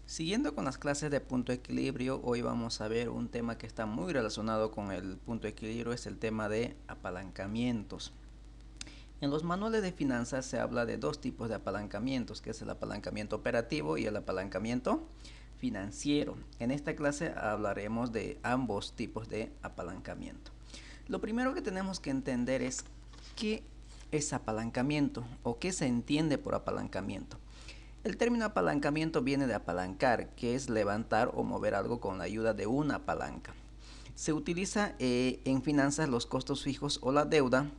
Siguiendo con las clases de punto de equilibrio, hoy vamos a ver un tema que está muy relacionado con el punto de equilibrio, es el tema de apalancamientos. En los manuales de finanzas se habla de dos tipos de apalancamientos, que es el apalancamiento operativo y el apalancamiento financiero. En esta clase hablaremos de ambos tipos de apalancamiento. Lo primero que tenemos que entender es qué es apalancamiento o qué se entiende por apalancamiento. El término apalancamiento viene de apalancar, que es levantar o mover algo con la ayuda de una palanca. Se utiliza en finanzas los costos fijos o la deuda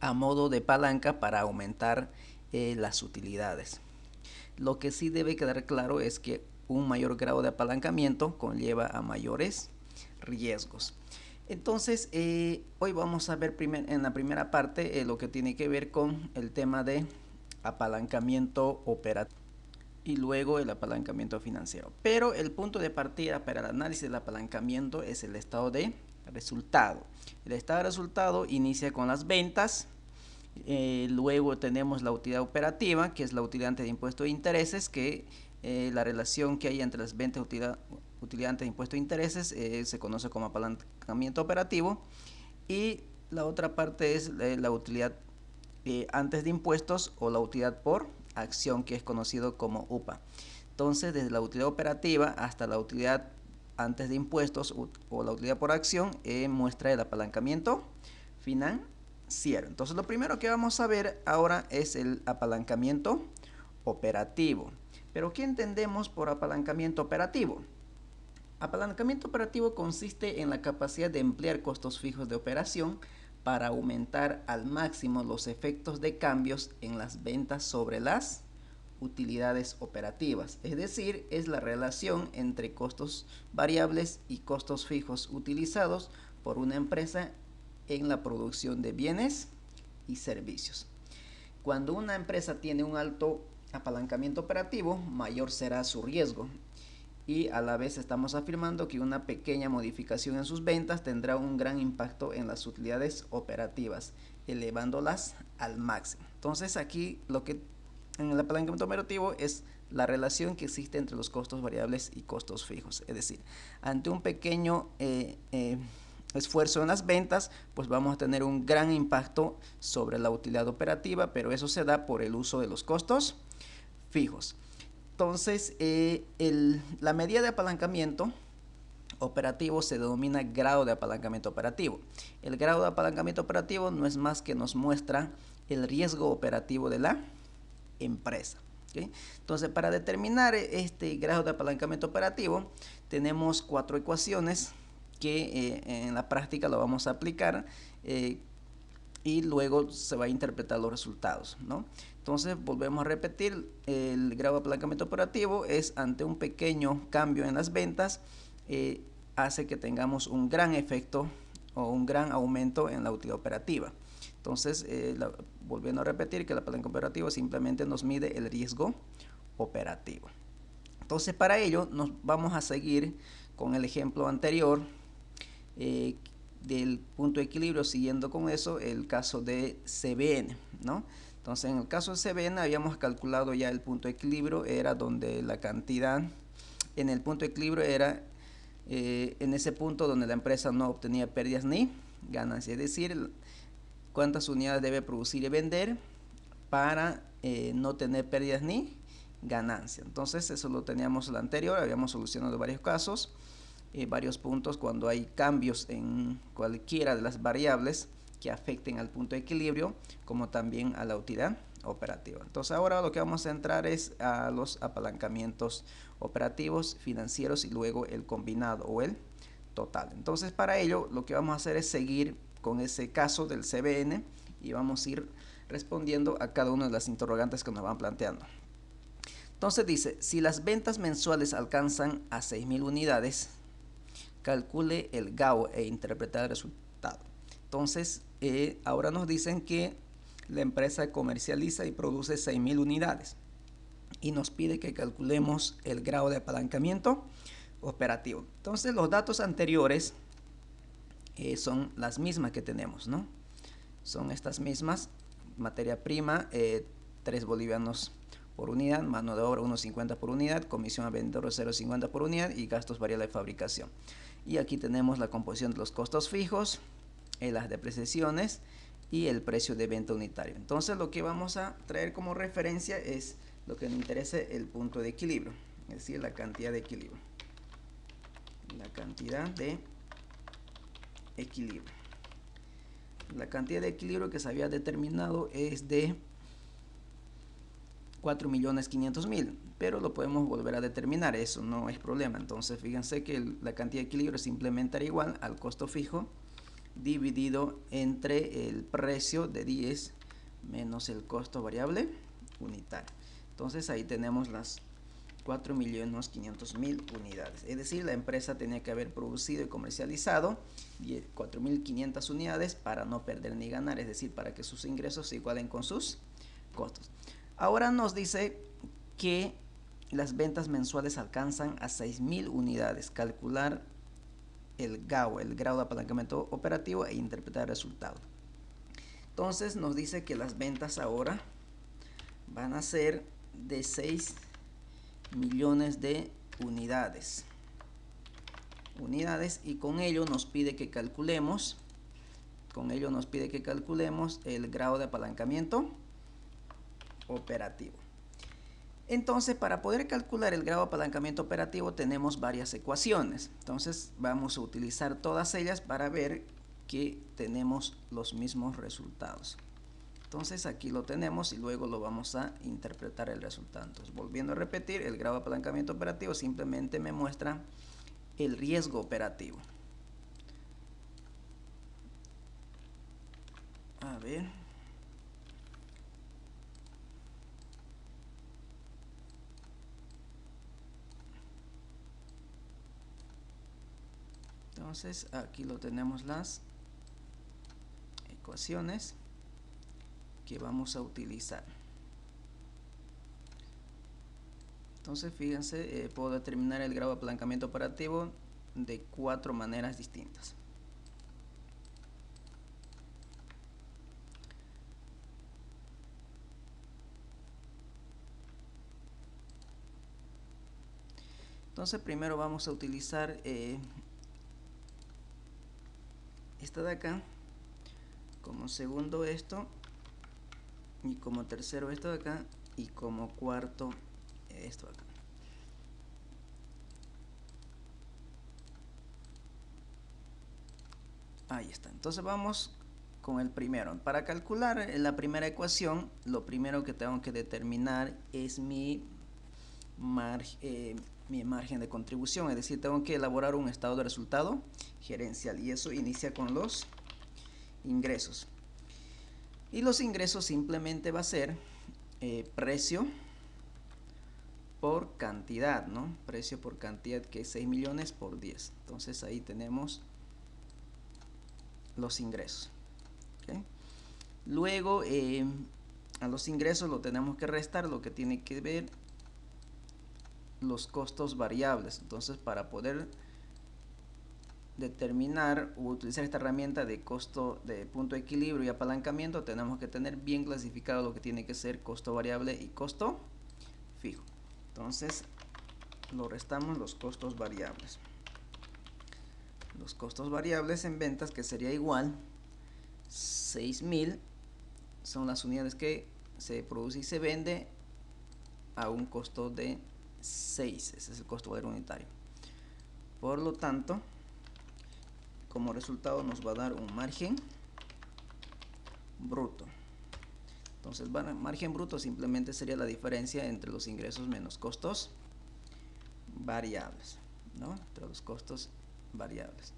a modo de palanca para aumentar las utilidades. Lo que sí debe quedar claro es que un mayor grado de apalancamiento conlleva a mayores riesgos. Entonces, hoy vamos a ver en la primera parte lo que tiene que ver con el tema de apalancamiento operativo y luego el apalancamiento financiero. Pero el punto de partida para el análisis del apalancamiento es el estado de resultado. El estado de resultado inicia con las ventas, luego tenemos la utilidad operativa, que es la utilidad antes de impuestos e intereses, que la relación que hay entre las ventas y utilidad antes de impuestos e intereses se conoce como apalancamiento operativo, y la otra parte es la utilidad antes de impuestos o la utilidad por acción, que es conocido como UPA. Entonces, desde la utilidad operativa hasta la utilidad antes de impuestos o la utilidad por acción muestra el apalancamiento financiero. Entonces, lo primero que vamos a ver ahora es el apalancamiento operativo. Pero ¿qué entendemos por apalancamiento operativo? Apalancamiento operativo consiste en la capacidad de emplear costos fijos de operación para aumentar al máximo los efectos de cambios en las ventas sobre las utilidades operativas. Es decir, es la relación entre costos variables y costos fijos utilizados por una empresa en la producción de bienes y servicios. Cuando una empresa tiene un alto apalancamiento operativo, mayor será su riesgo. Y a la vez estamos afirmando que una pequeña modificación en sus ventas tendrá un gran impacto en las utilidades operativas, elevándolas al máximo. Entonces aquí lo que en el apalancamiento operativo es la relación que existe entre los costos variables y costos fijos. Es decir, ante un pequeño esfuerzo en las ventas, pues vamos a tener un gran impacto sobre la utilidad operativa, pero eso se da por el uso de los costos fijos. Entonces, la medida de apalancamiento operativo se denomina grado de apalancamiento operativo. El grado de apalancamiento operativo no es más que nos muestra el riesgo operativo de la empresa. ¿Okay? Entonces, para determinar este grado de apalancamiento operativo, tenemos 4 ecuaciones que en la práctica lo vamos a aplicar y luego se va a interpretar los resultados, ¿no? Entonces volvemos a repetir, el grado de apalancamiento operativo es ante un pequeño cambio en las ventas, hace que tengamos un gran efecto o un gran aumento en la utilidad operativa. Entonces, volviendo a repetir que el apalancamiento operativo simplemente nos mide el riesgo operativo. Entonces, para ello nos vamos a seguir con el ejemplo anterior del punto de equilibrio, siguiendo con eso el caso de CBN, ¿no? Entonces, en el caso de CBN habíamos calculado ya el punto de equilibrio, era donde la cantidad en el punto de equilibrio era en ese punto donde la empresa no obtenía pérdidas ni ganancias, es decir, cuántas unidades debe producir y vender para no tener pérdidas ni ganancias. Entonces, eso lo teníamos la anterior, habíamos solucionado varios casos, varios puntos cuando hay cambios en cualquiera de las variables que afecten al punto de equilibrio, como también a la utilidad operativa. Entonces, ahora lo que vamos a entrar es a los apalancamientos operativos, financieros y luego el combinado o el total. Entonces, para ello lo que vamos a hacer es seguir con ese caso del CBN y vamos a ir respondiendo a cada una de las interrogantes que nos van planteando. Entonces dice, si las ventas mensuales alcanzan a 6.000 unidades, calcule el GAO e interpretar el resultado. Entonces, ahora nos dicen que la empresa comercializa y produce 6.000 unidades y nos pide que calculemos el grado de apalancamiento operativo. Entonces, los datos anteriores son las mismas que tenemos, ¿no? Son estas mismas, materia prima, 3 bolivianos por unidad, mano de obra 1.50 por unidad, comisión a vendedor 0.50 por unidad y gastos variables de fabricación. Y aquí tenemos la composición de los costos fijos, las depreciaciones y el precio de venta unitario. Entonces lo que vamos a traer como referencia es lo que nos interesa, el punto de equilibrio, es decir, la cantidad de equilibrio. La cantidad de equilibrio. La cantidad de equilibrio que se había determinado es de 4.500.000, pero lo podemos volver a determinar, eso no es problema. Entonces fíjense que la cantidad de equilibrio simplemente era igual al costo fijo dividido entre el precio de 10 menos el costo variable unitario. Entonces ahí tenemos las 4.500.000 unidades, es decir, la empresa tenía que haber producido y comercializado 4.500 unidades para no perder ni ganar, es decir, para que sus ingresos se igualen con sus costos. Ahora nos dice que las ventas mensuales alcanzan a 6.000 unidades. Calcular el GAO, el grado de apalancamiento operativo, e interpretar el resultado. Entonces nos dice que las ventas ahora van a ser de 6 millones de unidades. Y con ello nos pide que calculemos, el grado de apalancamiento operativo. Entonces, para poder calcular el grado de apalancamiento operativo tenemos varias ecuaciones. Entonces vamos a utilizar todas ellas para ver que tenemos los mismos resultados. Entonces aquí lo tenemos y luego lo vamos a interpretar el resultado. Entonces, volviendo a repetir, el grado de apalancamiento operativo simplemente me muestra el riesgo operativo. A ver. Entonces aquí lo tenemos, las ecuaciones que vamos a utilizar. Entonces fíjense, puedo determinar el grado de apalancamiento operativo de 4 maneras distintas. Entonces primero vamos a utilizar esta de acá, como segundo esto, y como tercero esto de acá, y como cuarto esto de acá. Ahí está. Entonces vamos con el primero. Para calcular la primera ecuación, lo primero que tengo que determinar es mi margen de contribución, es decir, tengo que elaborar un estado de resultado gerencial, y eso inicia con los ingresos. Y los ingresos simplemente va a ser precio por cantidad, ¿no? Precio por cantidad, que es 6 millones por 10. Entonces ahí tenemos los ingresos. ¿Okay? Luego a los ingresos lo tenemos que restar lo que tiene que ver los costos variables. Entonces, para poder determinar o utilizar esta herramienta de costo de punto de equilibrio y apalancamiento, tenemos que tener bien clasificado lo que tiene que ser costo variable y costo fijo. Entonces lo restamos los costos variables. Los costos variables en ventas, que sería igual 6.000, son las unidades que se produce y se vende a un costo de 6. Ese es el costo variable unitario. Por lo tanto, como resultado nos va a dar un margen bruto. Entonces, margen bruto simplemente sería la diferencia entre los ingresos menos costos variables, ¿no? Entre los costos variables.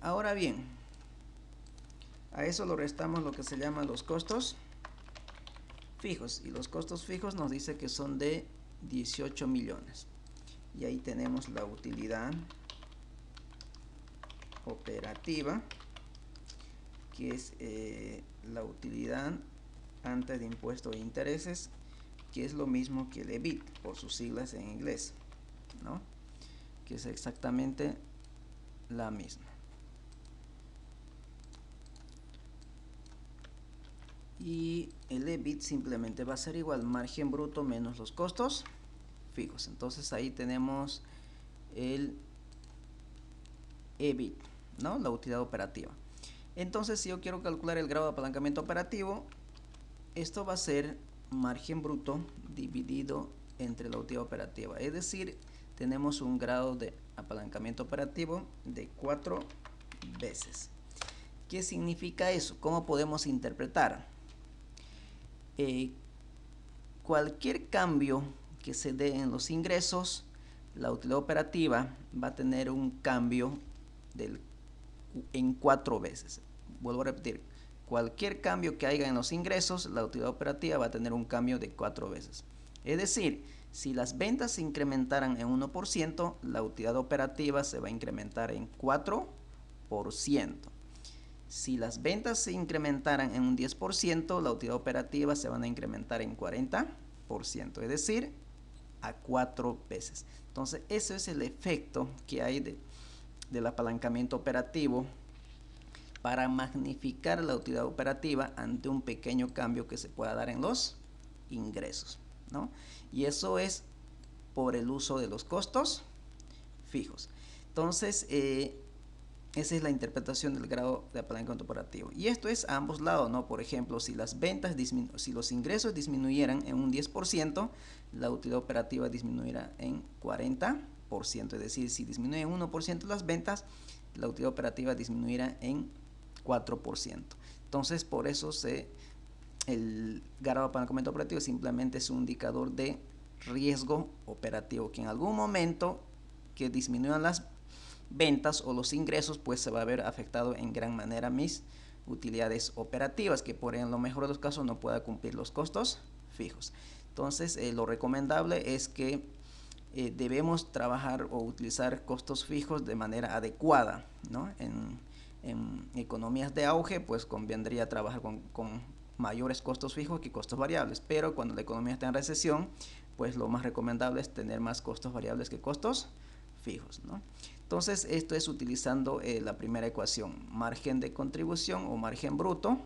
Ahora bien, a eso lo restamos lo que se llaman los costos fijos, y los costos fijos nos dice que son de 18 millones. Y ahí tenemos la utilidad operativa, que es la utilidad antes de impuestos e intereses, que es lo mismo que el EBIT por sus siglas en inglés, ¿no? Que es exactamente la misma. y el EBIT simplemente va a ser igual margen bruto menos los costos fijos. Entonces ahí tenemos el EBIT, ¿no? La utilidad operativa. Entonces, si yo quiero calcular el grado de apalancamiento operativo, esto va a ser margen bruto dividido entre la utilidad operativa. Es decir, tenemos un grado de apalancamiento operativo de 4 veces. ¿Qué significa eso? ¿Cómo podemos interpretar? Cualquier cambio que se dé en los ingresos, la utilidad operativa va a tener un cambio en 4 veces. Vuelvo a repetir, cualquier cambio que haya en los ingresos, la utilidad operativa va a tener un cambio de 4 veces. Es decir, si las ventas se incrementaran en 1%, la utilidad operativa se va a incrementar en 4%. Si las ventas se incrementaran en un 10%, la utilidad operativa se van a incrementar en 40%, es decir, a 4 veces. Entonces, ese es el efecto que hay del apalancamiento operativo para magnificar la utilidad operativa ante un pequeño cambio que se pueda dar en los ingresos, ¿no? Y eso es por el uso de los costos fijos. Entonces, esa es la interpretación del grado de apalancamiento operativo. Y esto es a ambos lados, ¿no? Por ejemplo, si las ventas si los ingresos disminuyeran en un 10%, la utilidad operativa disminuirá en 40%. Es decir, si disminuye en 1% las ventas, la utilidad operativa disminuirá en 4%. Entonces, por eso el grado de apalancamiento operativo simplemente es un indicador de riesgo operativo, que en algún momento que disminuyan las ventas o los ingresos, pues se va a ver afectado en gran manera mis utilidades operativas, que por en lo mejor de los casos no pueda cumplir los costos fijos. Entonces, lo recomendable es que debemos trabajar o utilizar costos fijos de manera adecuada, ¿no? En economías de auge, pues convendría trabajar con mayores costos fijos que costos variables, pero cuando la economía está en recesión, pues lo más recomendable es tener más costos variables que costos fijos, ¿no? Entonces, esto es utilizando la primera ecuación, margen de contribución o margen bruto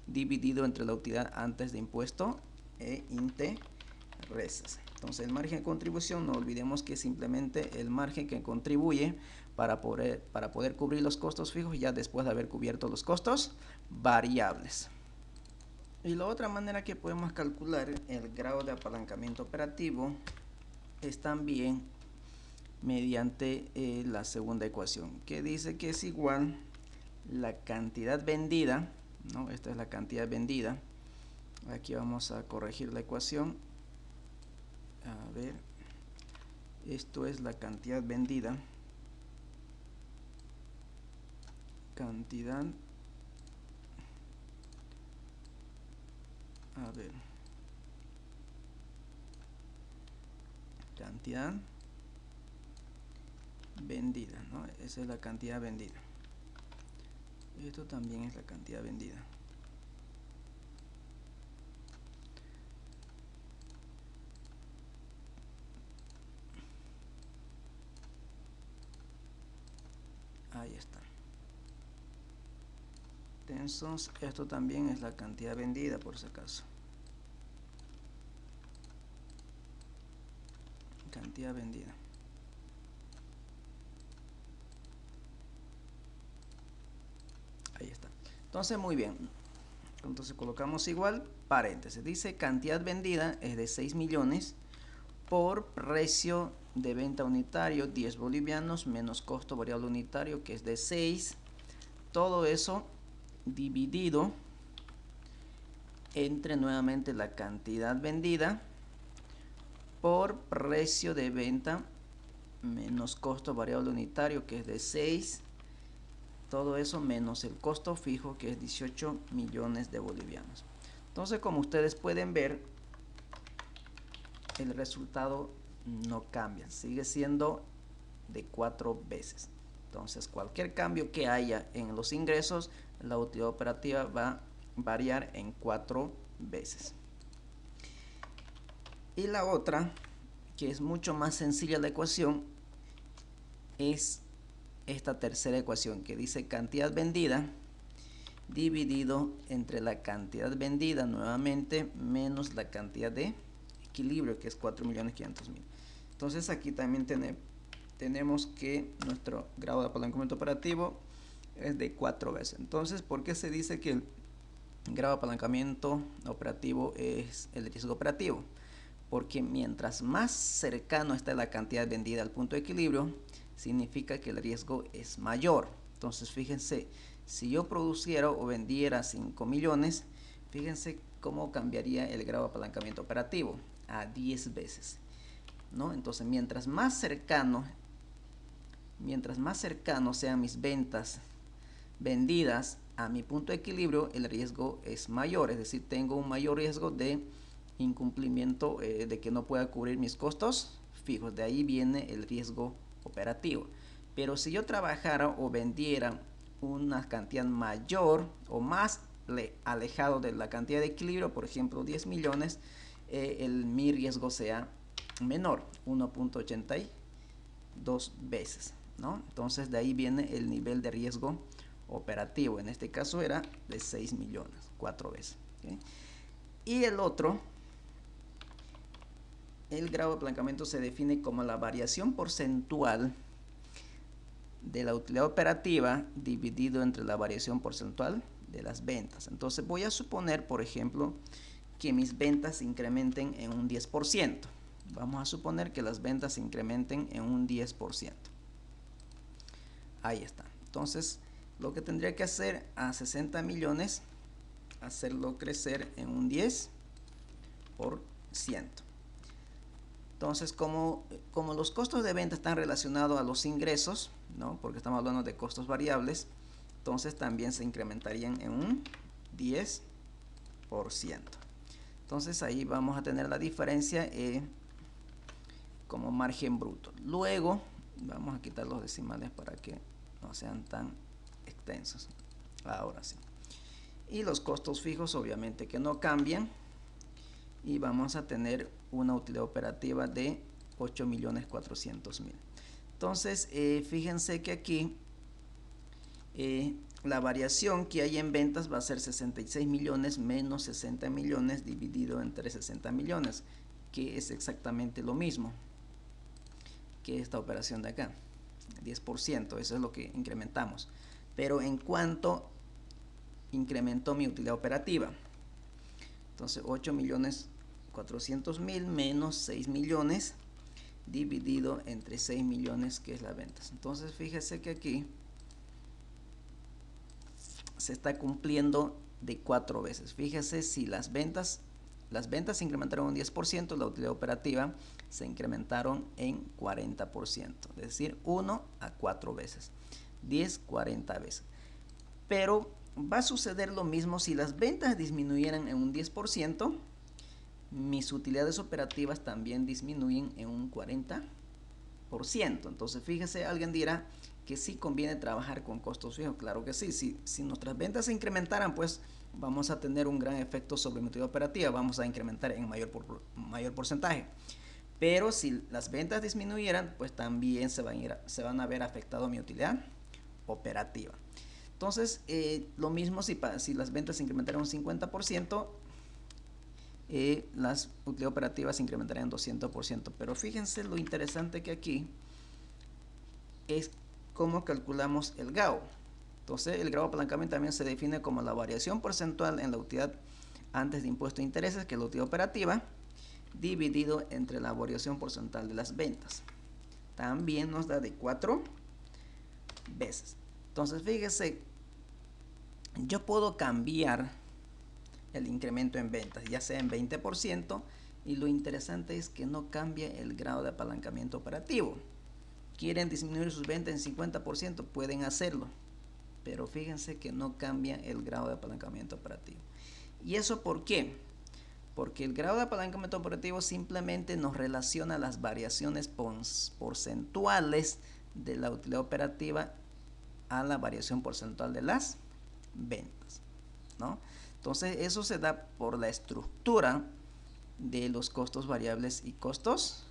dividido entre la utilidad antes de impuesto e intereses. Entonces, el margen de contribución, no olvidemos que es simplemente el margen que contribuye para poder cubrir los costos fijos ya después de haber cubierto los costos variables. Y la otra manera que podemos calcular el grado de apalancamiento operativo es también mediante la segunda ecuación, que dice que es igual la cantidad vendida, ¿no? Esta es la cantidad vendida. Aquí vamos a corregir la ecuación. A ver, esto es la cantidad vendida. Cantidad. A ver. Cantidad vendida, ¿no? Esa es la cantidad vendida. Esto también es la cantidad vendida. Ahí está. Entonces, esto también es la cantidad vendida, por si acaso. Cantidad vendida. Ahí está. Entonces, muy bien. Entonces colocamos igual, paréntesis. Dice cantidad vendida es de 6 millones por precio de venta unitario 10 bolivianos menos costo variable unitario que es de 6. Todo eso dividido entre nuevamente la cantidad vendida por precio de venta menos costo variable unitario que es de 6. Todo eso menos el costo fijo que es 18 millones de bolivianos. Entonces, como ustedes pueden ver, el resultado no cambia, sigue siendo de 4 veces. Entonces, cualquier cambio que haya en los ingresos, la utilidad operativa va a variar en 4 veces. Y la otra, que es mucho más sencilla la ecuación, es esta tercera ecuación que dice cantidad vendida dividido entre la cantidad vendida nuevamente menos la cantidad de equilibrio, que es 4.500.000. Entonces aquí también tenemos que nuestro grado de apalancamiento operativo es de 4 veces. Entonces, ¿por qué se dice que el grado de apalancamiento operativo es el riesgo operativo? Porque mientras más cercano está la cantidad vendida al punto de equilibrio, significa que el riesgo es mayor. Entonces, fíjense, si yo produciera o vendiera 5 millones, fíjense cómo cambiaría el grado de apalancamiento operativo a 10 veces, ¿no? Entonces, mientras más cercano sean mis ventas vendidas a mi punto de equilibrio, el riesgo es mayor, es decir, tengo un mayor riesgo de incumplimiento, de que no pueda cubrir mis costos fijos. De ahí viene el riesgo operativo. Pero si yo trabajara o vendiera una cantidad mayor o más alejado de la cantidad de equilibrio, por ejemplo 10 millones, mi riesgo sea menor, 1.82 veces, ¿no? Entonces de ahí viene el nivel de riesgo operativo. En este caso era de 6 millones, 4 veces. ¿Okay? Y el otro, el grado de apalancamiento se define como la variación porcentual de la utilidad operativa dividido entre la variación porcentual de las ventas. Entonces voy a suponer, por ejemplo, que mis ventas se incrementen en un 10%. Vamos a suponer que las ventas se incrementen en un 10%. Ahí está. Entonces, lo que tendría que hacer a 60 millones, hacerlo crecer en un 10%. Entonces, como los costos de venta están relacionados a los ingresos, ¿no? Porque estamos hablando de costos variables, entonces también se incrementarían en un 10%. Entonces ahí vamos a tener la diferencia como margen bruto. Luego vamos a quitar los decimales para que no sean tan extensos. Ahora sí. Y los costos fijos obviamente que no cambian. Y vamos a tener una utilidad operativa de 8.400.000. Entonces, fíjense que aquí la variación que hay en ventas va a ser 66 millones menos 60 millones dividido entre 60 millones, que es exactamente lo mismo que esta operación de acá, 10%, eso es lo que incrementamos. Pero en cuanto incrementó mi utilidad operativa, entonces 8.400.000 menos 6 millones dividido entre 6 millones, que es la ventas. Entonces fíjese que aquí se está cumpliendo de 4 veces. Fíjese, si las ventas se incrementaron un 10%, la utilidad operativa se incrementaron en 40%, es decir, 1 a 4 veces, 10, 40 veces. Pero va a suceder lo mismo si las ventas disminuyeran en un 10%, mis utilidades operativas también disminuyen en un 40%. Entonces fíjese, alguien dirá que sí conviene trabajar con costos fijos. Claro que sí. Si nuestras ventas se incrementaran, pues vamos a tener un gran efecto sobre mi utilidad operativa, vamos a incrementar en mayor porcentaje. Pero si las ventas disminuyeran, pues también se van a ver afectado mi utilidad operativa. Entonces, lo mismo si las ventas se incrementaran un 50%, las utilidades operativas se incrementarían en 200%. Pero fíjense lo interesante que aquí es cómo calculamos el GAO. Entonces, el grado de apalancamiento también se define como la variación porcentual en la utilidad antes de impuesto de intereses, que es la utilidad operativa, dividido entre la variación porcentual de las ventas. También nos da de 4 veces. Entonces, fíjese, yo puedo cambiar el incremento en ventas, ya sea en 20%, y lo interesante es que no cambia el grado de apalancamiento operativo. Quieren disminuir sus ventas en 50%, pueden hacerlo, pero fíjense que no cambia el grado de apalancamiento operativo. ¿Y eso por qué? Porque el grado de apalancamiento operativo simplemente nos relaciona las variaciones porcentuales de la utilidad operativa a la variación porcentual de las ventas, ¿no? Entonces eso se da por la estructura de los costos variables y costos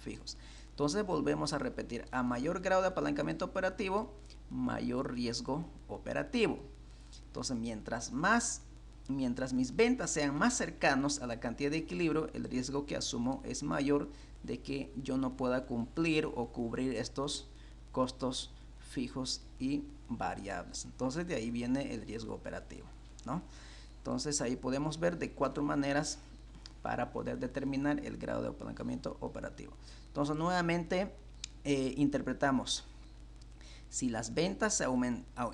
fijos. Entonces volvemos a repetir, a mayor grado de apalancamiento operativo, mayor riesgo operativo. Entonces, mientras mis ventas sean más cercanos a la cantidad de equilibrio, el riesgo que asumo es mayor de que yo no pueda cumplir o cubrir estos costos fijos y variables. Entonces, de ahí viene el riesgo operativo, ¿no? Entonces, ahí podemos ver de 4 maneras para poder determinar el grado de apalancamiento operativo. Entonces, nuevamente interpretamos. Si las ventas se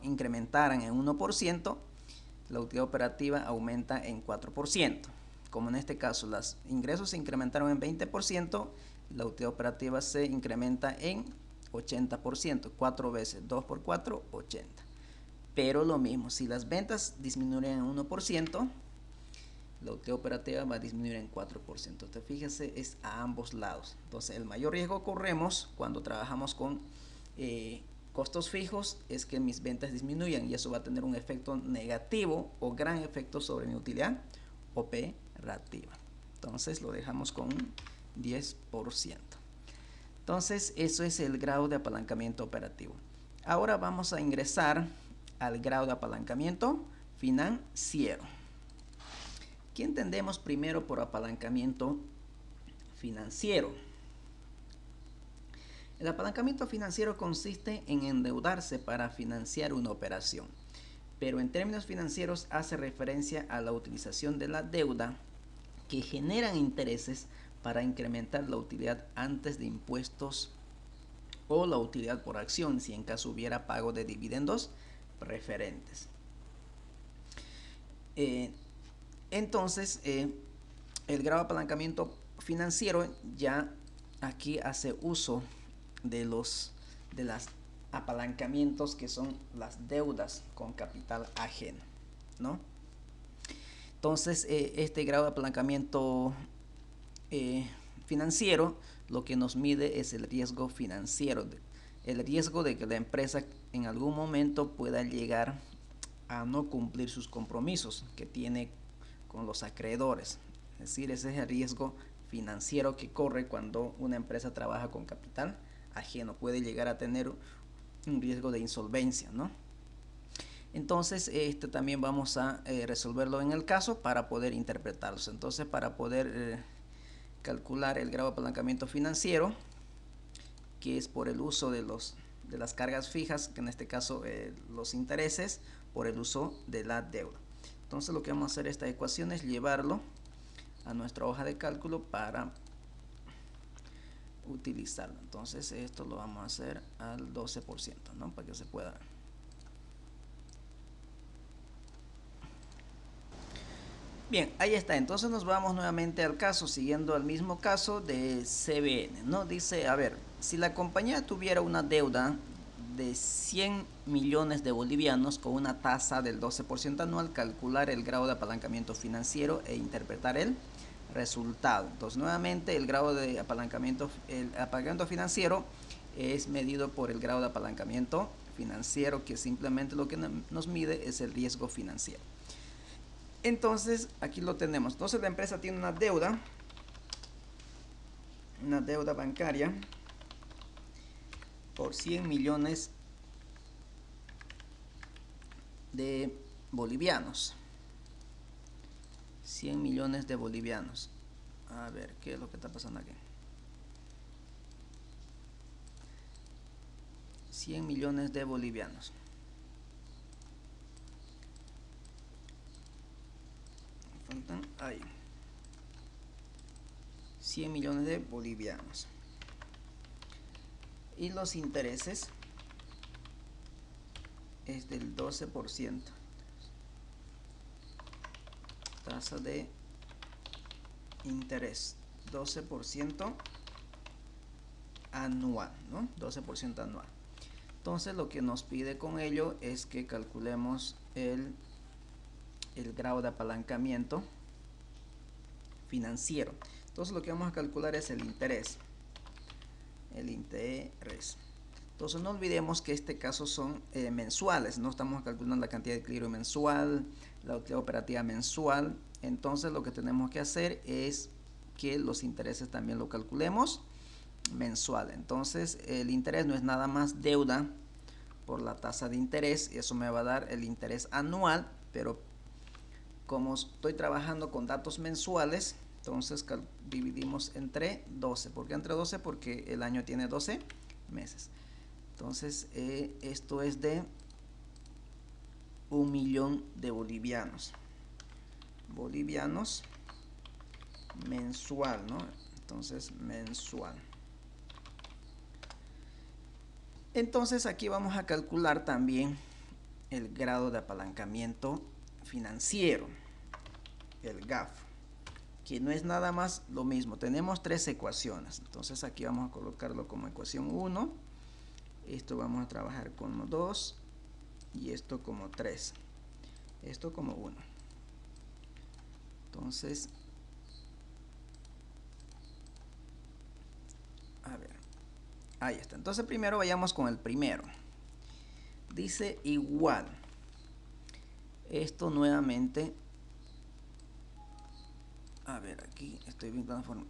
incrementaran en 1%, la utilidad operativa aumenta en 4%. Como en este caso, los ingresos se incrementaron en 20%, la utilidad operativa se incrementa en 80%. 4 veces 2 por 4, 80. Pero lo mismo, si las ventas disminuyen en 1%, la utilidad operativa va a disminuir en 4%. Entonces, fíjese, es a ambos lados. Entonces, el mayor riesgo corremos cuando trabajamos con costos fijos es que mis ventas disminuyan, y eso va a tener un efecto negativo o gran efecto sobre mi utilidad operativa. Entonces, lo dejamos con un 10%. Entonces, eso es el grado de apalancamiento operativo. Ahora vamos a ingresar al grado de apalancamiento financiero. ¿Qué entendemos primero por apalancamiento financiero? El apalancamiento financiero consiste en endeudarse para financiar una operación, pero en términos financieros hace referencia a la utilización de la deuda que generan intereses para incrementar la utilidad antes de impuestos o la utilidad por acción, si en caso hubiera pago de dividendos preferentes. Entonces, el grado de apalancamiento financiero ya aquí hace uso de los apalancamientos que son las deudas con capital ajeno, ¿no? Entonces, este grado de apalancamiento financiero lo que nos mide es el riesgo financiero, el riesgo de que la empresa en algún momento pueda llegar a no cumplir sus compromisos que tiene con los acreedores. Es decir, ese es el riesgo financiero que corre cuando una empresa trabaja con capital ajeno. Puede llegar a tener un riesgo de insolvencia, ¿no? Entonces, también vamos a resolverlo en el caso para poder interpretarlos. Entonces, para poder calcular el grado de apalancamiento financiero, que es por el uso de las cargas fijas, que en este caso los intereses, por el uso de la deuda. Entonces, lo que vamos a hacer esta ecuación es llevarlo a nuestra hoja de cálculo para utilizarlo. Entonces, esto lo vamos a hacer al 12%, ¿no? Para que se pueda. Bien, ahí está. Entonces nos vamos nuevamente al caso, siguiendo el mismo caso de CBN, ¿no? Dice, a ver, si la compañía tuviera una deuda de 100 millones de bolivianos con una tasa del 12% anual, calcular el grado de apalancamiento financiero e interpretar el resultado. Entonces, nuevamente, el grado de apalancamiento financiero es medido por el grado de apalancamiento financiero, que simplemente lo que nos mide es el riesgo financiero. Entonces, aquí lo tenemos. Entonces, la empresa tiene una deuda bancaria por 100 millones de bolivianos. 100 millones de bolivianos. A ver, ¿qué es lo que está pasando aquí? 100 millones de bolivianos. Faltan ahí. 100 millones de bolivianos. Y los intereses es del 12%. Tasa de interés 12% anual, ¿no? 12% anual. Entonces, lo que nos pide con ello es que calculemos el grado de apalancamiento financiero. Entonces, lo que vamos a calcular es el interés. Entonces, no olvidemos que este caso son mensuales. No estamos calculando la cantidad de equilibrio mensual, la utilidad operativa mensual. Entonces, lo que tenemos que hacer es que los intereses también lo calculemos mensual. Entonces, el interés no es nada más deuda por la tasa de interés, y eso me va a dar el interés anual, pero como estoy trabajando con datos mensuales, entonces dividimos entre 12. ¿Por qué entre 12? Porque el año tiene 12 meses. Entonces esto es de 1.000.000 de bolivianos. Bolivianos mensual, ¿no? Entonces mensual. Entonces aquí vamos a calcular también el grado de apalancamiento financiero, el GAF, que no es nada más lo mismo. Tenemos tres ecuaciones. Entonces aquí vamos a colocarlo como ecuación 1. Esto vamos a trabajar como 2 y esto como 3. Esto como 1. Entonces, a ver, ahí está. Entonces primero vayamos con el primero. Dice igual. Esto nuevamente, a ver, aquí estoy viendo la forma.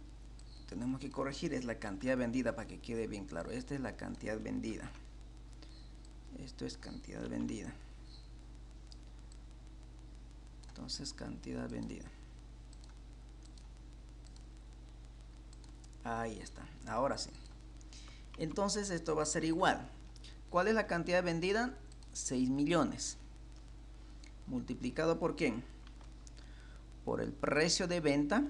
Tenemos que corregir, es la cantidad vendida para que quede bien claro. Esta es la cantidad vendida. Esto es cantidad vendida. Entonces, cantidad vendida. Ahí está, ahora sí. Entonces esto va a ser igual. ¿Cuál es la cantidad vendida? 6 millones. ¿Multiplicado por quién? Por el precio de venta,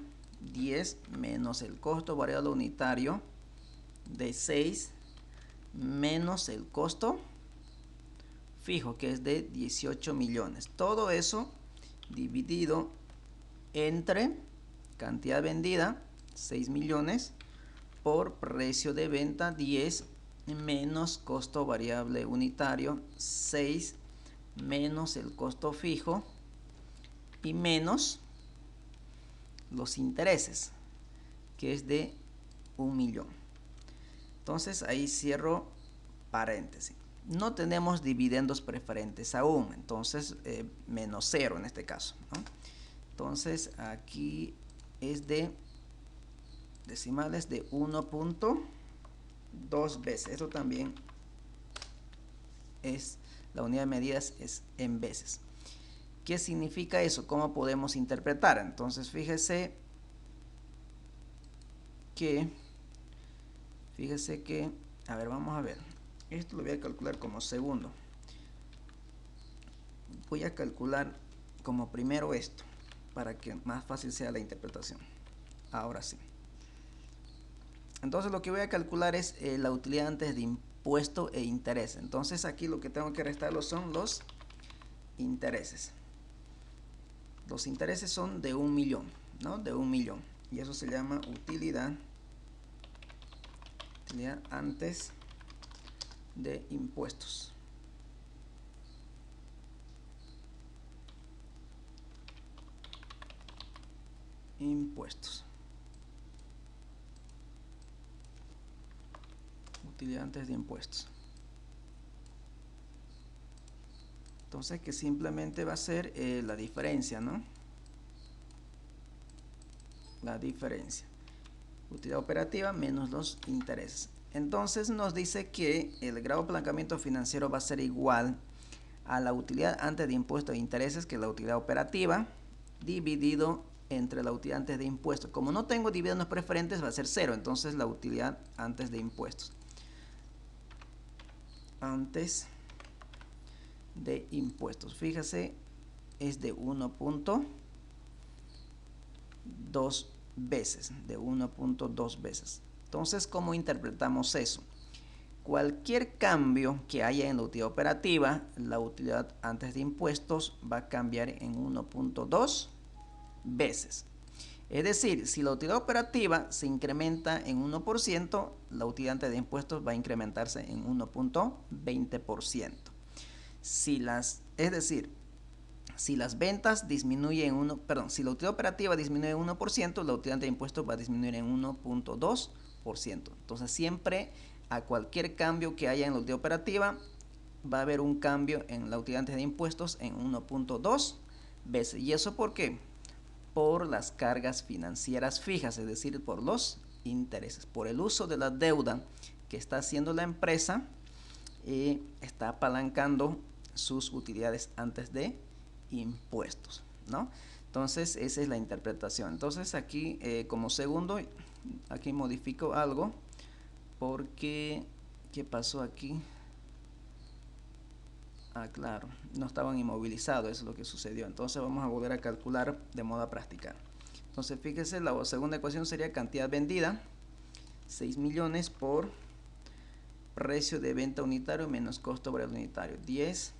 10 menos el costo variable unitario de 6 menos el costo fijo, que es de 18 millones. Todo eso dividido entre cantidad vendida, 6 millones, por precio de venta, 10 menos costo variable unitario, 6 menos el costo fijo y menos los intereses, que es de 1.000.000. Entonces ahí cierro paréntesis. No tenemos dividendos preferentes aún, entonces menos 0 en este caso, ¿no? Entonces aquí es de decimales de 1.2 veces. Esto también es, la unidad de medidas es en veces. ¿Qué significa eso? ¿Cómo podemos interpretar? Entonces fíjese que, a ver, vamos a ver. Esto lo voy a calcular como segundo. Voy a calcular como primero esto, para que más fácil sea la interpretación. Ahora sí. Entonces lo que voy a calcular es la utilidad antes de impuesto e interés. Entonces aquí lo que tengo que restarlo son los intereses. Los intereses son de 1.000.000, ¿no? De 1.000.000. Y eso se llama utilidad antes de impuestos. Utilidad antes de impuestos. Entonces que simplemente va a ser la diferencia, ¿no? La diferencia. Utilidad operativa menos los intereses. Entonces nos dice que el grado de apalancamiento financiero va a ser igual a la utilidad antes de impuestos e intereses, que es la utilidad operativa, dividido entre la utilidad antes de impuestos. Como no tengo dividendos preferentes, va a ser 0. Entonces la utilidad antes de impuestos. Antes de impuestos. Fíjese, es de 1.2 veces. De 1.2 veces. Entonces, ¿cómo interpretamos eso? Cualquier cambio que haya en la utilidad operativa, la utilidad antes de impuestos va a cambiar en 1.2 veces. Es decir, si la utilidad operativa se incrementa en 1%, la utilidad antes de impuestos va a incrementarse en 1.20%. Es decir, si las ventas disminuyen si la utilidad operativa disminuye en 1%, la utilidad antes de impuestos va a disminuir en 1.2%. Entonces siempre a cualquier cambio que haya en la utilidad operativa va a haber un cambio en la utilidad antes de impuestos en 1.2 veces. ¿Y eso por qué? Por las cargas financieras fijas, es decir, por los intereses, por el uso de la deuda que está haciendo la empresa está apalancando sus utilidades antes de impuestos, ¿no? Entonces esa es la interpretación. Entonces aquí como segundo, aquí modifico algo porque ¿qué pasó aquí? Ah, claro, no estaban inmovilizados, eso es lo que sucedió. Entonces vamos a volver a calcular de modo a practicar. Entonces fíjese, la segunda ecuación sería cantidad vendida, 6 millones por precio de venta unitario menos costo variable unitario, 10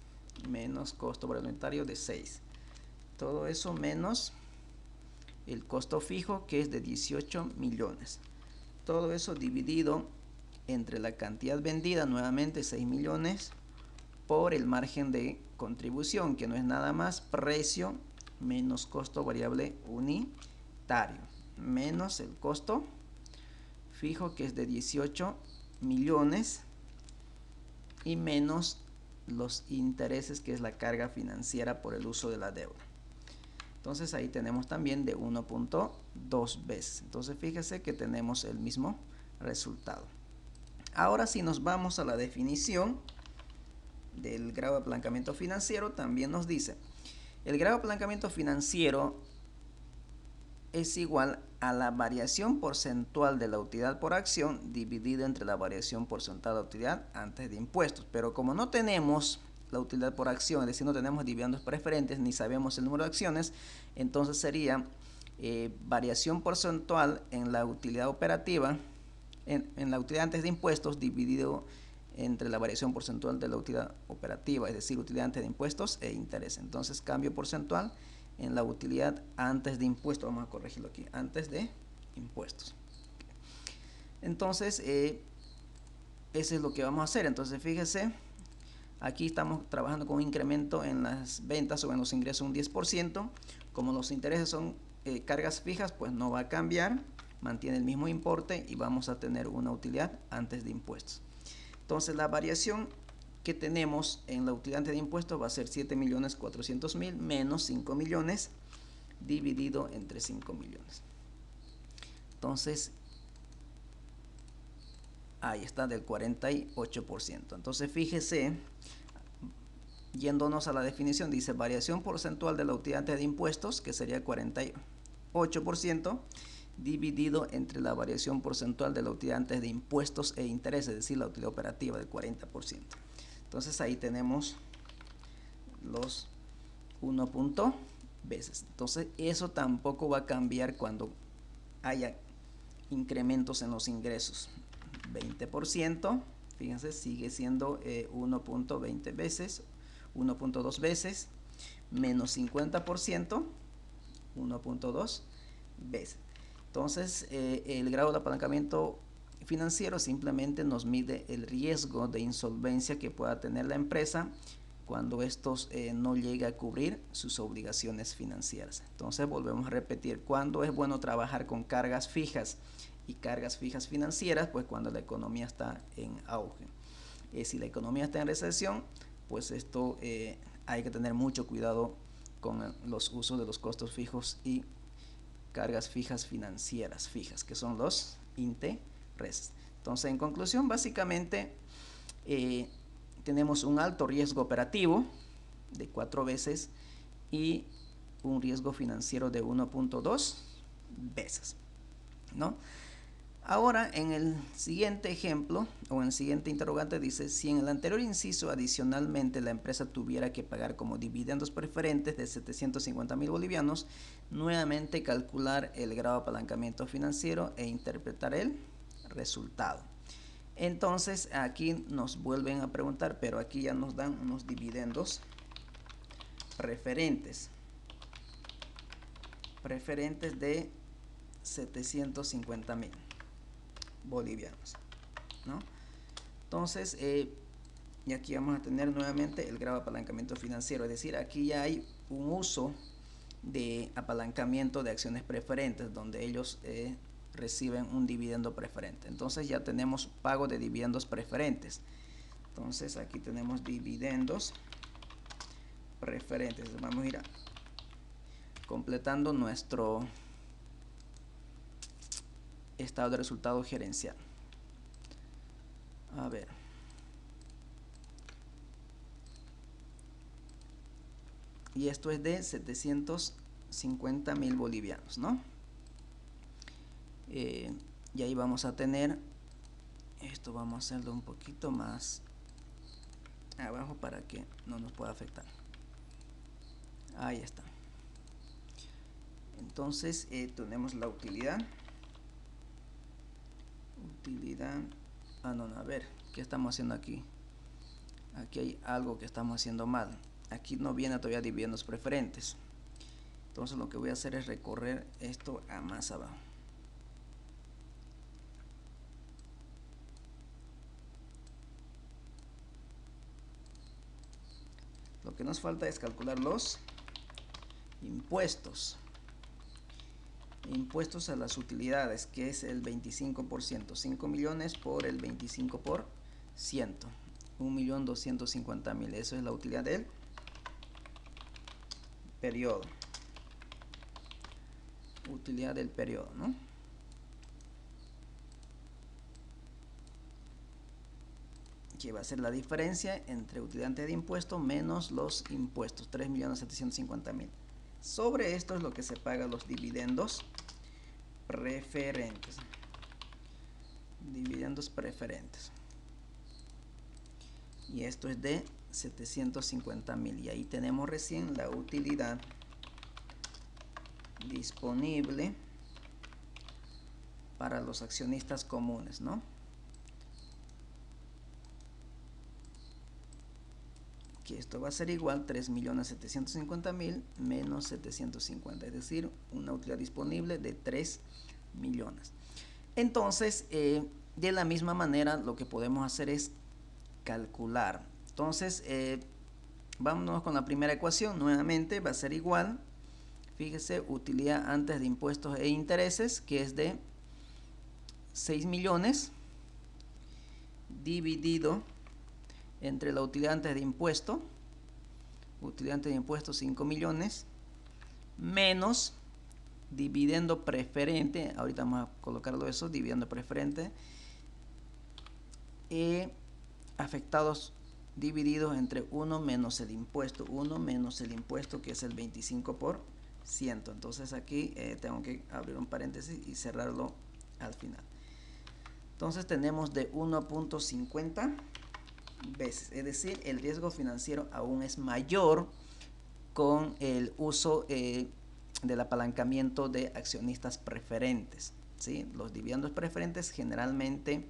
menos costo variable unitario de 6. Todo eso menos el costo fijo, que es de 18 millones. Todo eso dividido entre la cantidad vendida, nuevamente 6 millones, por el margen de contribución, que no es nada más precio menos costo variable unitario, menos el costo fijo, que es de 18 millones, y menos los intereses, que es la carga financiera por el uso de la deuda. Entonces ahí tenemos también de 1.2 veces. Entonces fíjese que tenemos el mismo resultado. Ahora si nos vamos a la definición del grado de apalancamiento financiero, también nos dice: el grado de apalancamiento financiero es igual a la variación porcentual de la utilidad por acción dividido entre la variación porcentual de la utilidad antes de impuestos. Pero como no tenemos la utilidad por acción, es decir, no tenemos dividendos preferentes ni sabemos el número de acciones, entonces sería variación porcentual en la utilidad operativa, en la utilidad antes de impuestos, dividido entre la variación porcentual de la utilidad operativa, es decir, utilidad antes de impuestos e interés. Entonces cambio porcentual en la utilidad antes de impuestos. Vamos a corregirlo aquí, antes de impuestos. Entonces eso es lo que vamos a hacer. Entonces fíjese, aquí estamos trabajando con un incremento en las ventas o en los ingresos un 10%. Como los intereses son cargas fijas, pues no va a cambiar, mantiene el mismo importe y vamos a tener una utilidad antes de impuestos. Entonces la variación que tenemos en la utilidad antes de impuestos va a ser 7.400.000 menos 5 millones dividido entre 5 millones. Entonces ahí está, del 48%. Entonces fíjese, yéndonos a la definición, dice variación porcentual de la utilidad antes de impuestos, que sería 48%, dividido entre la variación porcentual de la utilidad antes de impuestos e intereses, es decir, la utilidad operativa del 40%. Entonces ahí tenemos los 1 punto veces. Entonces eso tampoco va a cambiar cuando haya incrementos en los ingresos. 20%, fíjense, sigue siendo 1.20 veces, 1.2 veces, menos 50%, 1.2 veces. Entonces el grado de apalancamiento financiero simplemente nos mide el riesgo de insolvencia que pueda tener la empresa cuando estos no llegue a cubrir sus obligaciones financieras. Entonces volvemos a repetir, ¿cuándo es bueno trabajar con cargas fijas y cargas fijas financieras? Pues cuando la economía está en auge. Si la economía está en recesión, pues esto hay que tener mucho cuidado con los usos de los costos fijos y cargas fijas financieras fijas, que son los intereses. Entonces, en conclusión, básicamente tenemos un alto riesgo operativo de 4 veces y un riesgo financiero de 1.2 veces, ¿no? Ahora, en el siguiente ejemplo, o en el siguiente interrogante, dice: si en el anterior inciso adicionalmente la empresa tuviera que pagar como dividendos preferentes de 750.000 bolivianos, nuevamente calcular el grado de apalancamiento financiero e interpretar el resultado. Entonces aquí nos vuelven a preguntar, pero aquí ya nos dan unos dividendos preferentes de 750.000 bolivianos, ¿no? Entonces y aquí vamos a tener nuevamente el grado de apalancamiento financiero, es decir, aquí ya hay un uso de apalancamiento de acciones preferentes donde ellos reciben un dividendo preferente. Entonces ya tenemos pago de dividendos preferentes. Entonces aquí tenemos dividendos preferentes. Vamos a ir completando nuestro estado de resultado gerencial. A ver, y esto es de 750.000 bolivianos, ¿no? Y ahí vamos a tener, esto vamos a hacerlo un poquito más abajo para que no nos pueda afectar. Ahí está. Entonces tenemos la utilidad. A ver, ¿qué estamos haciendo aquí? Aquí hay algo que estamos haciendo mal. Aquí no viene todavía dividendos preferentes. Entonces lo que voy a hacer es recorrer esto a más abajo. Lo que nos falta es calcular los impuestos. Impuestos a las utilidades, que es el 25%. 5 millones por el 25%. 1.250.000. Eso es la utilidad del periodo. Utilidad del periodo, ¿no? Que va a ser la diferencia entre utilidad antes de impuesto menos los impuestos, 3.750.000. Sobre esto es lo que se paga los dividendos preferentes. Dividendos preferentes. Y esto es de 750.000. Y ahí tenemos recién la utilidad disponible para los accionistas comunes, ¿no? Que esto va a ser igual 3.750.000 menos 750, es decir, una utilidad disponible de 3 millones. Entonces, de la misma manera, lo que podemos hacer es calcular. Entonces, vámonos con la primera ecuación. Nuevamente va a ser igual, fíjese, utilidad antes de impuestos e intereses, que es de 6 millones dividido entre la utilidad antes de impuesto, utilidad antes de impuesto 5 millones, menos dividendo preferente, ahorita vamos a colocarlo eso, dividendo preferente, afectados divididos entre 1 menos el impuesto, 1 menos el impuesto que es el 25%. Entonces aquí tengo que abrir un paréntesis y cerrarlo al final. Entonces tenemos de 1.50 veces, es decir, el riesgo financiero aún es mayor con el uso del apalancamiento de accionistas preferentes, ¿sí? Los dividendos preferentes generalmente,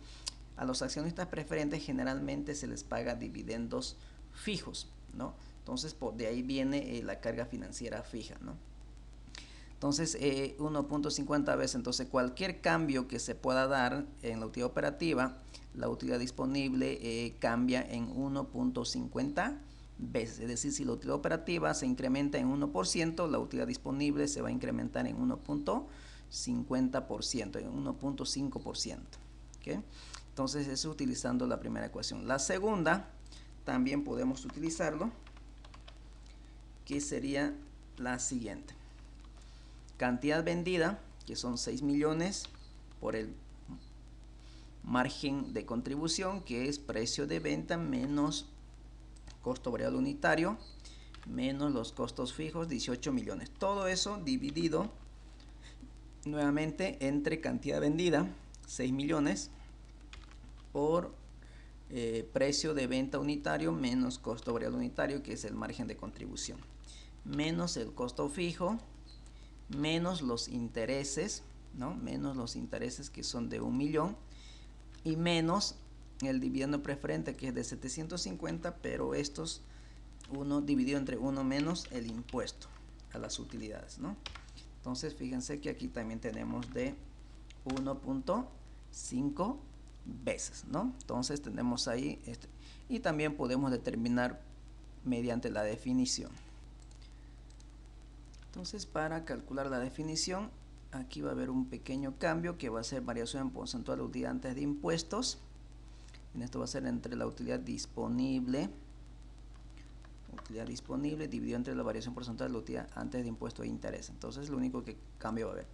a los accionistas preferentes generalmente se les paga dividendos fijos, ¿no? Entonces de ahí viene la carga financiera fija, ¿no? Entonces 1.50 veces, entonces cualquier cambio que se pueda dar en la utilidad operativa, la utilidad disponible cambia en 1.50 veces, es decir, si la utilidad operativa se incrementa en 1%, la utilidad disponible se va a incrementar en 1.50%, en 1.5%. ¿Okay? Entonces eso utilizando la primera ecuación. La segunda también podemos utilizarlo, que sería la siguiente. Cantidad vendida, que son 6 millones, por el margen de contribución, que es precio de venta menos costo variable unitario, menos los costos fijos, 18 millones. Todo eso dividido nuevamente entre cantidad vendida, 6 millones, por precio de venta unitario menos costo variable unitario, que es el margen de contribución, menos el costo fijo, menos los intereses, ¿no? Menos los intereses, que son de 1 millón, y menos el dividendo preferente, que es de 750, pero estos uno dividido entre 1 menos el impuesto a las utilidades, ¿no? Entonces fíjense que aquí también tenemos de 1.5 veces, ¿no? Entonces tenemos ahí y también podemos determinar mediante la definición. Entonces, para calcular la definición, aquí va a haber un pequeño cambio que va a ser variación porcentual de utilidad antes de impuestos. En esto va a ser entre la utilidad disponible dividido entre la variación porcentual de la utilidad antes de impuestos e interés. Entonces, lo único que cambio va a haber.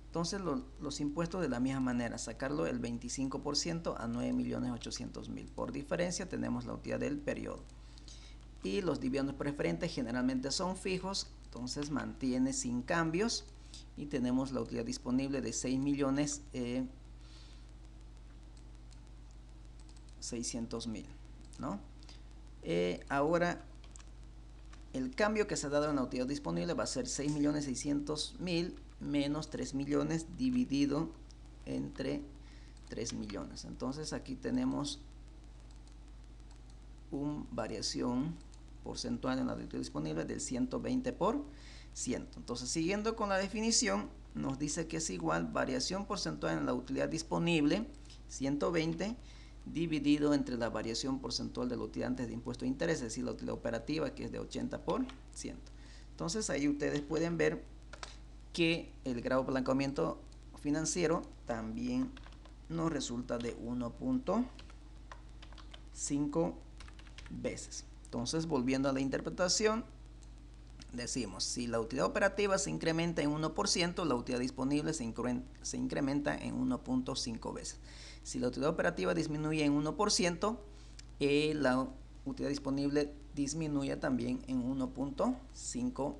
Entonces, los impuestos de la misma manera, sacarlo el 25% a 9.800.000. Por diferencia, tenemos la utilidad del periodo. y los dividendos preferentes generalmente son fijos, entonces mantiene sin cambios y tenemos la utilidad disponible de 6.600.000, ¿no? Ahora el cambio que se ha dado en la utilidad disponible va a ser 6.600.000 menos 3 millones dividido entre 3 millones. Entonces aquí tenemos una variación porcentual en la utilidad disponible del 120%. Entonces, siguiendo con la definición, nos dice que es igual variación porcentual en la utilidad disponible 120 dividido entre la variación porcentual de la utilidad antes de impuesto de interés, es decir, la utilidad operativa, que es de 80%. Entonces ahí ustedes pueden ver que el grado de apalancamiento financiero también nos resulta de 1.5 veces. Entonces, volviendo a la interpretación, decimos, si la utilidad operativa se incrementa en 1%, la utilidad disponible se incrementa en 1.5 veces. Si la utilidad operativa disminuye en 1%, la utilidad disponible disminuye también en 1.5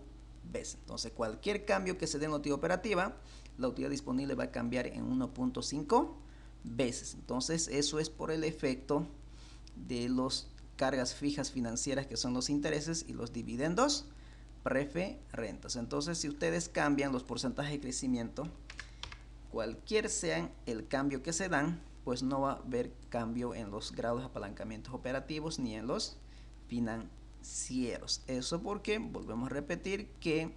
veces. Entonces, cualquier cambio que se dé en la utilidad operativa, la utilidad disponible va a cambiar en 1.5 veces. Entonces, eso es por el efecto de las cargas fijas financieras, que son los intereses, y los dividendos preferentes. Entonces, si ustedes cambian los porcentajes de crecimiento, cualquier sea el cambio que se dan, pues no va a haber cambio en los grados de apalancamientos operativos ni en los financieros. Eso porque, volvemos a repetir, que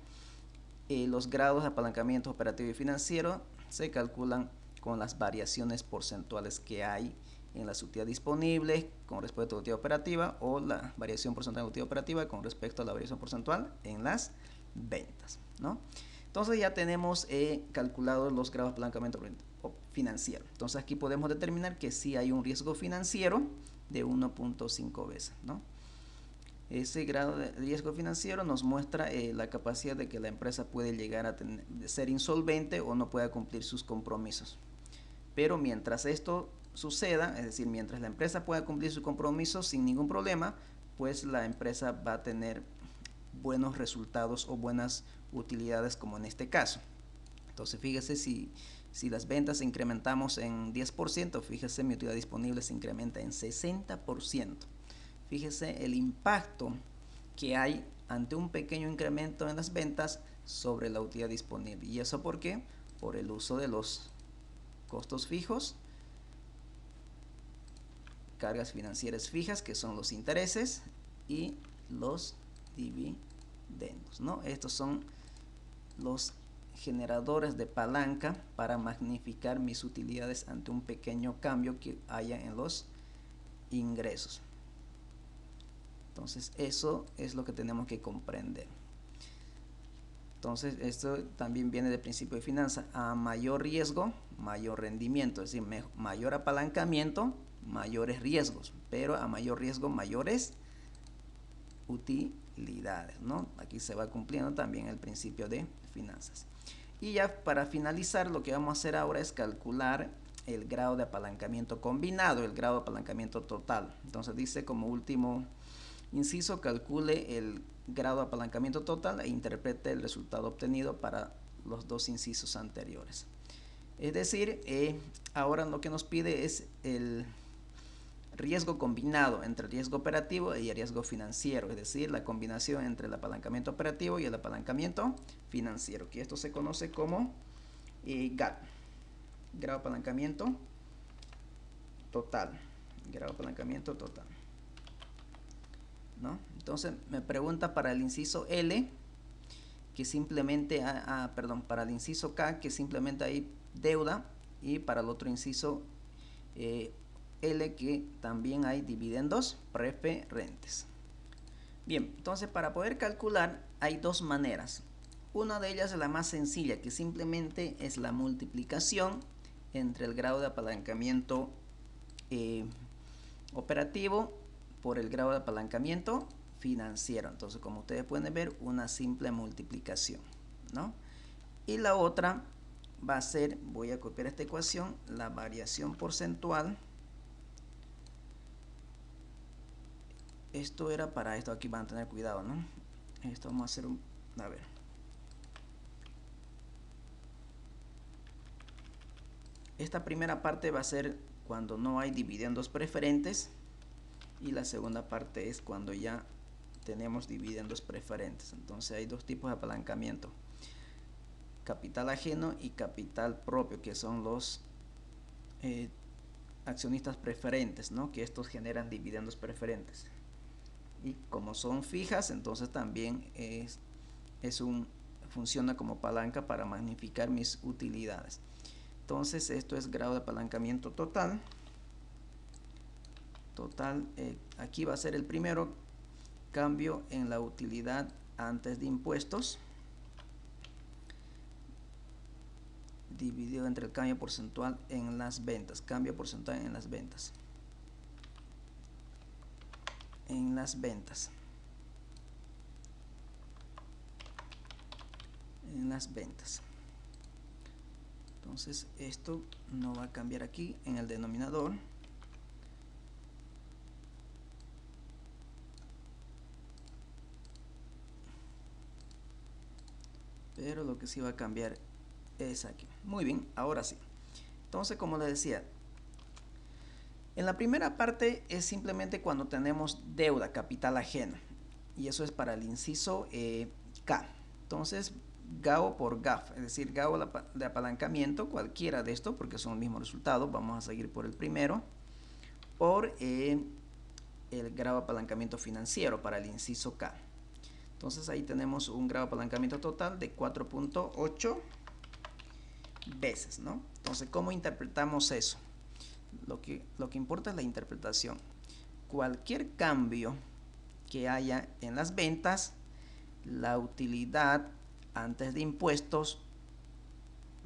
los grados de apalancamiento operativo y financiero se calculan con las variaciones porcentuales que hay en las utilidades disponibles con respecto a la utilidad operativa, o la variación porcentual de la utilidad operativa con respecto a la variación porcentual en las ventas, ¿no? Entonces ya tenemos calculados los grados de apalancamiento financiero. Entonces aquí podemos determinar que sí hay un riesgo financiero de 1.5 veces, ¿no? Ese grado de riesgo financiero nos muestra la capacidad de que la empresa puede llegar a ser insolvente o no pueda cumplir sus compromisos. Pero mientras esto suceda, es decir, mientras la empresa pueda cumplir sus compromisos sin ningún problema, pues la empresa va a tener buenos resultados o buenas utilidades, como en este caso. Entonces, fíjese, si las ventas incrementamos en 10%, fíjese, mi utilidad disponible se incrementa en 60%. Fíjese el impacto que hay ante un pequeño incremento en las ventas sobre la utilidad disponible. ¿Y eso por qué? Por el uso de los costos fijos, cargas financieras fijas, que son los intereses, y los dividendos, ¿no? Estos son los generadores de palanca para magnificar mis utilidades ante un pequeño cambio que haya en los ingresos. Entonces, eso es lo que tenemos que comprender. Entonces, esto también viene del principio de finanzas. A mayor riesgo, mayor rendimiento. Es decir, mayor apalancamiento, mayores riesgos. Pero a mayor riesgo, mayores utilidades, ¿no? Aquí se va cumpliendo también el principio de finanzas. Y ya para finalizar, lo que vamos a hacer ahora es calcular el grado de apalancamiento combinado, el grado de apalancamiento total. Entonces dice, como último inciso, calcule el grado de apalancamiento total e interprete el resultado obtenido para los dos incisos anteriores. Es decir, ahora lo que nos pide es el riesgo combinado entre riesgo operativo y riesgo financiero, es decir, la combinación entre el apalancamiento operativo y el apalancamiento financiero, que esto se conoce como GAT, grado de apalancamiento total, grado de apalancamiento total, ¿no? Entonces me pregunta para el inciso L, que simplemente, para el inciso K, que simplemente hay deuda, y para el otro inciso L, que también hay dividendos preferentes. Bien, entonces para poder calcular hay dos maneras. Una de ellas es la más sencilla, que simplemente es la multiplicación entre el grado de apalancamiento operativo por el grado de apalancamiento financiero. Entonces, como ustedes pueden ver, una simple multiplicación, ¿no? Y la otra va a ser, voy a copiar esta ecuación, la variación porcentual esto era para esto. Aquí van a tener cuidado, ¿no? Esto vamos a hacer un... A ver. Esta primera parte va a ser cuando no hay dividendos preferentes. Y la segunda parte es cuando ya tenemos dividendos preferentes. Entonces hay dos tipos de apalancamiento: capital ajeno y capital propio, que son los accionistas preferentes, ¿no? Que estos generan dividendos preferentes. Y como son fijas, entonces también funciona como palanca para magnificar mis utilidades. Entonces esto es grado de apalancamiento total. Aquí va a ser el primero: cambio en la utilidad antes de impuestos dividido entre el cambio porcentual en las ventas. Cambio porcentual en las ventas. Entonces esto no va a cambiar aquí en el denominador. Pero lo que sí va a cambiar es aquí. Muy bien, ahora sí. Entonces, como les decía, en la primera parte es simplemente cuando tenemos deuda, capital ajeno. Y eso es para el inciso K. Entonces, GAO por GAF, es decir, GAO de apalancamiento, cualquiera de estos, porque son el mismo resultado. Vamos a seguir por el primero, por el grado de apalancamiento financiero para el inciso K. Entonces ahí tenemos un grado de apalancamiento total de 4.8 veces, ¿no? Entonces, ¿cómo interpretamos eso? Lo que importa es la interpretación. Cualquier cambio que haya en las ventas, la utilidad antes de impuestos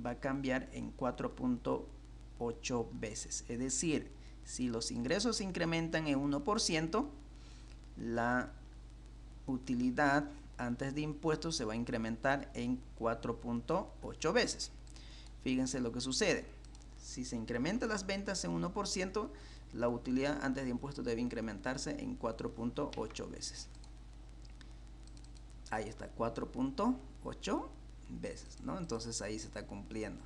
va a cambiar en 4.8 veces. Es decir, si los ingresos se incrementan en 1%, la utilidad antes de impuestos se va a incrementar en 4.8 veces. Fíjense lo que sucede. Si se incrementan las ventas en 1%, la utilidad antes de impuestos debe incrementarse en 4.8 veces. Ahí está, 4.8 veces, ¿no? Entonces ahí se está cumpliendo,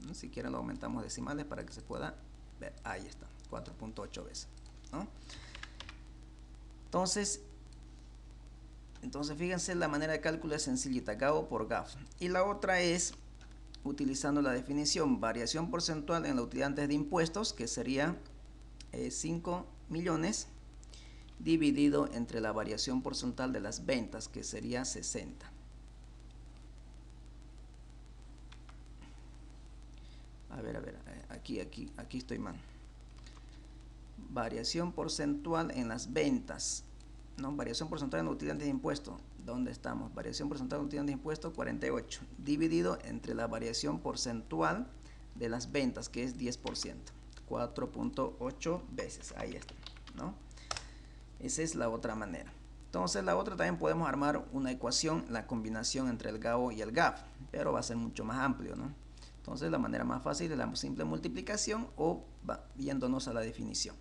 ¿no? Si quieren lo aumentamos decimales para que se pueda ver. Ahí está, 4.8 veces, ¿no? Entonces fíjense, la manera de cálculo es sencillita: GAO por GAF. Y la otra es utilizando la definición variación porcentual en la utilidad antes de impuestos, que sería 5 millones dividido entre la variación porcentual de las ventas, que sería 60. A ver, aquí estoy mal. Variación porcentual en las ventas. No, variación porcentual en la utilidad antes de impuestos. ¿Dónde estamos? Variación porcentual en la utilidad antes de impuestos, 48. Dividido entre la variación porcentual de las ventas, que es 10%. 4.8 veces. Ahí está, ¿no? Esa es la otra manera. Entonces la otra también podemos armar una ecuación, la combinación entre el GAO y el GAF, pero va a ser mucho más amplio, ¿no? Entonces la manera más fácil es la simple multiplicación o yéndonos a la definición.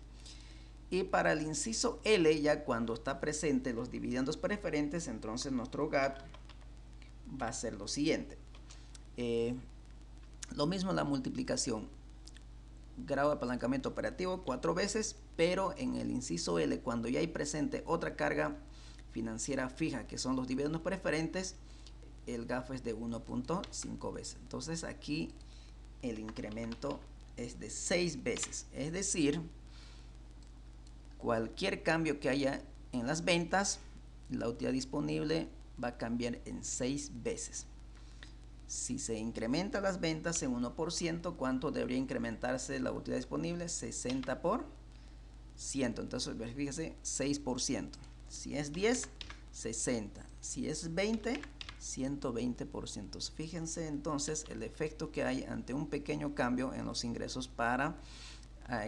Y para el inciso L, ya cuando está presente los dividendos preferentes, entonces nuestro GAP va a ser lo siguiente. Lo mismo en la multiplicación. Grado de apalancamiento operativo 4 veces, pero en el inciso L, cuando ya hay presente otra carga financiera fija, que son los dividendos preferentes, el GAF es de 1.5 veces. Entonces aquí el incremento es de 6 veces. Es decir, cualquier cambio que haya en las ventas, la utilidad disponible va a cambiar en 6 veces. Si se incrementa las ventas en 1%, ¿cuánto debería incrementarse la utilidad disponible? 60%. Entonces, fíjese, 6%. Si es 10, 60. Si es 20, 120%. Fíjense entonces el efecto que hay ante un pequeño cambio en los ingresos para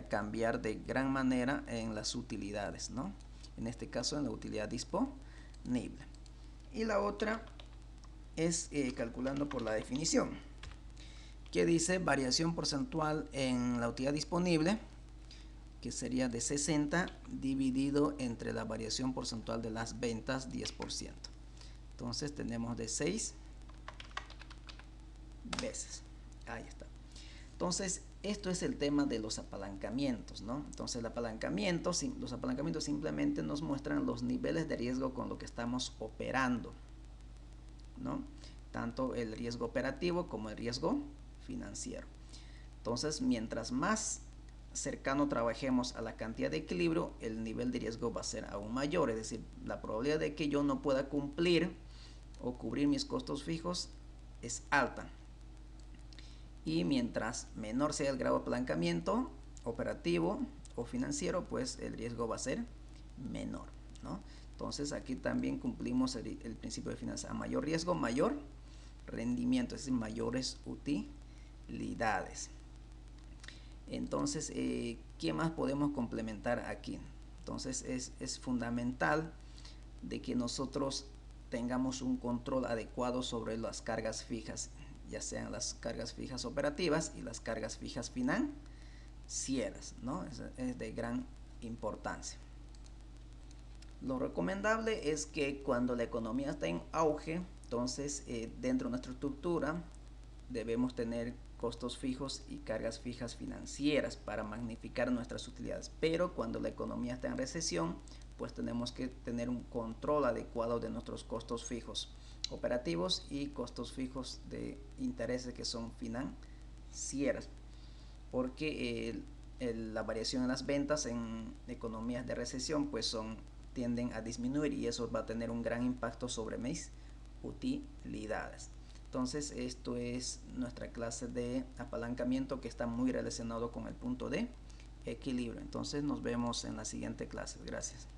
cambiar de gran manera en las utilidades, ¿no? En este caso en la utilidad disponible. Y la otra es calculando por la definición, que dice variación porcentual en la utilidad disponible que sería de 60 dividido entre la variación porcentual de las ventas, 10%. Entonces tenemos de 6 veces. Ahí está. Entonces, esto es el tema de los apalancamientos, ¿no? Entonces, los apalancamientos simplemente nos muestran los niveles de riesgo con lo que estamos operando, ¿no? Tanto el riesgo operativo como el riesgo financiero. Entonces, mientras más cercano trabajemos a la cantidad de equilibrio, el nivel de riesgo va a ser aún mayor. Es decir, la probabilidad de que yo no pueda cumplir o cubrir mis costos fijos es alta. Y mientras menor sea el grado de apalancamiento operativo o financiero, pues el riesgo va a ser menor, ¿no? Entonces aquí también cumplimos el principio de finanzas. A mayor riesgo, mayor rendimiento, es decir, mayores utilidades. Entonces, ¿qué más podemos complementar aquí? Entonces es fundamental de que nosotros tengamos un control adecuado sobre las cargas fijas, ya sean las cargas fijas operativas y las cargas fijas financieras, ¿no? Es de gran importancia. Lo recomendable es que cuando la economía está en auge, entonces dentro de nuestra estructura debemos tener costos fijos y cargas fijas financieras para magnificar nuestras utilidades. Pero cuando la economía está en recesión, pues tenemos que tener un control adecuado de nuestros costos fijos operativos y costos fijos de intereses que son financieras, porque la variación en las ventas en economías de recesión pues tienden a disminuir y eso va a tener un gran impacto sobre mis utilidades. Entonces esto es nuestra clase de apalancamiento que está muy relacionado con el punto de equilibrio. Entonces nos vemos en la siguiente clase. Gracias.